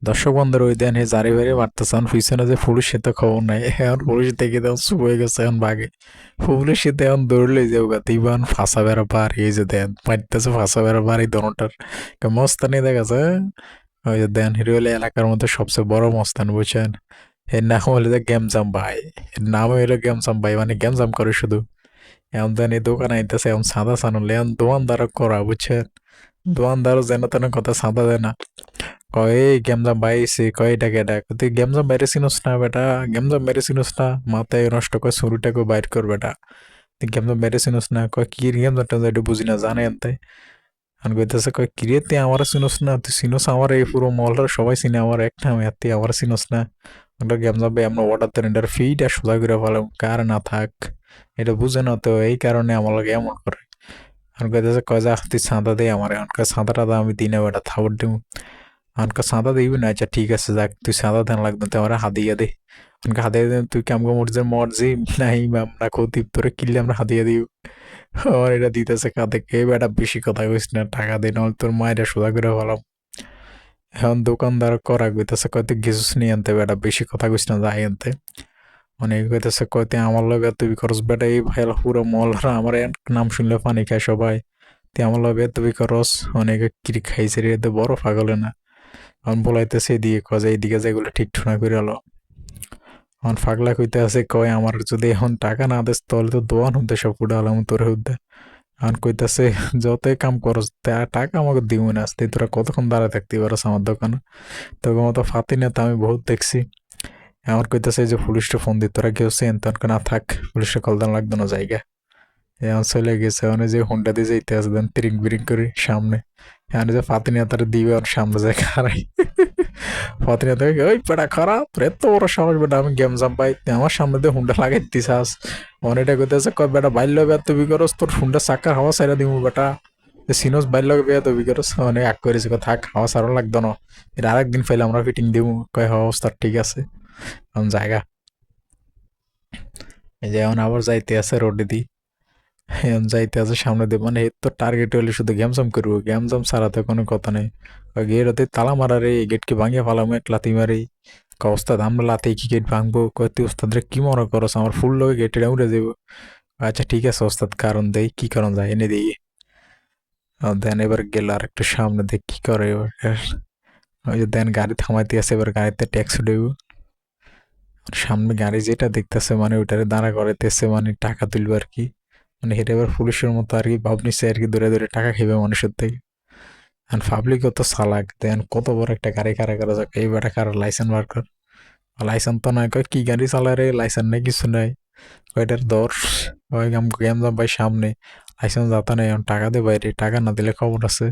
দর্শক বন্ধুরা ওই দেন হে জারি বাড়ি মারতেছে এখন পিছনে যে পুলিশের তো খবর নাই এখন পুলিশ দেখে দেন চুপ হয়ে গেছে এখন বাগে পুলিশের এখন দৌড়লে যে ওগা তিবান ফাঁসা বেড়া পার এই যে দেন মারতেছে ফাঁসা বেড়া পার এই দনটার মস্তানি দেখাছে ওই যে দেন হিরো হলে এলাকার মধ্যে সবচেয়ে বড় মস্তান বুঝছেন এর নাম হলে যে গেমজাম ভাই এর নাম হলো গেমজাম ভাই মানে গেমজাম করে শুধু এখন দেন এই দোকানে আইতেছে এখন সাদা সানুলে এখন দোকানদার করা বুঝছেন দোকানদারও যেন তেন কথা সাদা দেয় না কয় এই গেমজাম ভাই আইছে কয় এটা কেডা তুই গেমজাম বাইরে চিনোস না বেটা গেমজাম বাইরে চিনোস না মাথায় নষ্ট করে শুরুটাকে বাইর কর বেটা তুই গেমজাম বাইরে চিনোস না কয় কি গেমজামটা এটা বুঝি না জানে এনতে আর কইতেছে কয় কিরে তুই আমার চিনোস না তুই চিনোস আমার এই পুরো মহলটার সবাই চিনে আমার এক নামে আর তুই আমার চিনোস না ওটা গেমজাম ভাই আমরা অর্ডার দেন এটার ফিটা সোজা করে ফেলাম কার না থাক এটা বুঝে না তো এই কারণে আমার লাগে এমন করে আর কইতেছে কয় যা তুই চাঁদা দে আমার এখনকার চাঁদা টাদা আমি দিনে বেটা থাবর দিব আমাকে চাঁদা দিবি না আচ্ছা ঠিক আছে যাক তুই চাঁদা দেন লাগবে তুই আমার হাদিয়া দে আমাকে হাদিয়া দেন তুই কেমন মর্জির মর্জি না ইমাম না খতিব তোরে কিনলে আমরা হাদিয়া দিব আমার এটা দিতেছে কাঁধে কে বেটা বেশি কথা কইস না টাকা দে নাহলে তোর মায়েরা সোজা করে ফেলাম এখন দোকানদার করা কইতেছে কয়তে গেছিস নিয়ে আনতে বেটা বেশি কথা কইস না যাই আনতে মানে কইতেছে কয়তে আমার লগে তুই করস বেটা এই ভাই পুরো মহলরা আমার নাম শুনলে পানি খায় সবাই তুই আমার লগে তুই করস অনেকে কিরি খাইছে রে তো বড় পাগলে না এখন বলাইতেছে এদিকে কয় এইদিকে যেগুলো ঠিক ঠুনা করে এলো এখন ফাগলা কইতে আছে কয় আমার যদি এখন টাকা না দেস তাহলে তো দোয়ান হতে সব উঠালাম তোর হতে এখন কইতাছে যতই কাম করস টাকা আমাকে দিব না আসতে তোরা কতক্ষণ দাঁড়ায় থাকতে পারস আমার দোকানে তোকে মতো ফাতি না তো আমি বহুত দেখছি আমার কইতাছে যে পুলিশটা ফোন দিই তোরা কেউ সেন তখন না থাক পুলিশটা কল দেন লাগতো না জায়গা এখন চলে গেছে মানে যে হুন্ডা দিয়ে যাইতে আছে দেন তিরিং বিরিং করে সামনে এখন যে ফাতি নিয়ে তারা দিবে আর সামনে যায় খারাই ফাতি নিয়ে থাকে ওই পেটা খারাপ রে তো ওরা সাহস বেটা আমি গেম জাম পাই আমার সামনে দিয়ে হুন্ডা লাগাই দিছাস অনেকটা কইতেছে কয় বেটা বাইল বেয়া তুই করস তোর হুন্ডা চাকার হাওয়া সাইরা দিব বেটা সিনোস বাইল বেয়া তুই করস অনেক আগ করেছে থাক হাওয়া সারও লাগতো না এটা আরেকদিন ফাইলে আমরা ফিটিং দিব কয় হাওয়া অবস্থা ঠিক আছে এখন জায়গা এই যে এখন আবার যাইতে আছে রোডে দি এখন যাইতে আছে সামনে দিয়ে মানে এর তো টার্গেট হলে শুধু গ্যামজাম করবো গ্যামজাম ছাড়াতে কোনো কথা নেই গেট তালা মারা রে গেটকে ভাঙিয়ে ফেলাম এক লাথি মারি ওস্তাদ আমরা লাথি কি গেট ভাঙবো কয়তে ওস্তাদ রে কি মনে করস আমার ফুল লোক গেটে উড়ে যাবো আচ্ছা ঠিক আছে ওস্তাদ কারণ দেই কি কারণ যায় এনে দিই দেন এবার গেল আর একটু সামনে দেখ কি করে এবার ওই যে দেন গাড়ি থামাইতে আছে এবার গাড়িতে ট্যাক্স উঠেব সামনে গাড়ি যেটা দেখতেছে মানে ওইটারে দাঁড়া করাইতেছে মানে টাকা তুলবে আর কি মানে হেঁটে এবার পুলিশের মতো আর কি ভাব নিচ্ছে আর কি দূরে দূরে টাকা খেবে মানুষের থেকে আর পাবলিক কত চালাক দেন কত বড় একটা গাড়ি কারা করা যাক এই বেটা কারো লাইসেন্স বার কর লাইসেন্স তো নয় কয় কি গাড়ি চালায় রে লাইসেন্স নেই কিছু নাই ওইটার দর ওই গেম জাম ভাই সামনে লাইসেন্স যাতা নেই এখন টাকা দে বাইরে টাকা না দিলে খবর আছে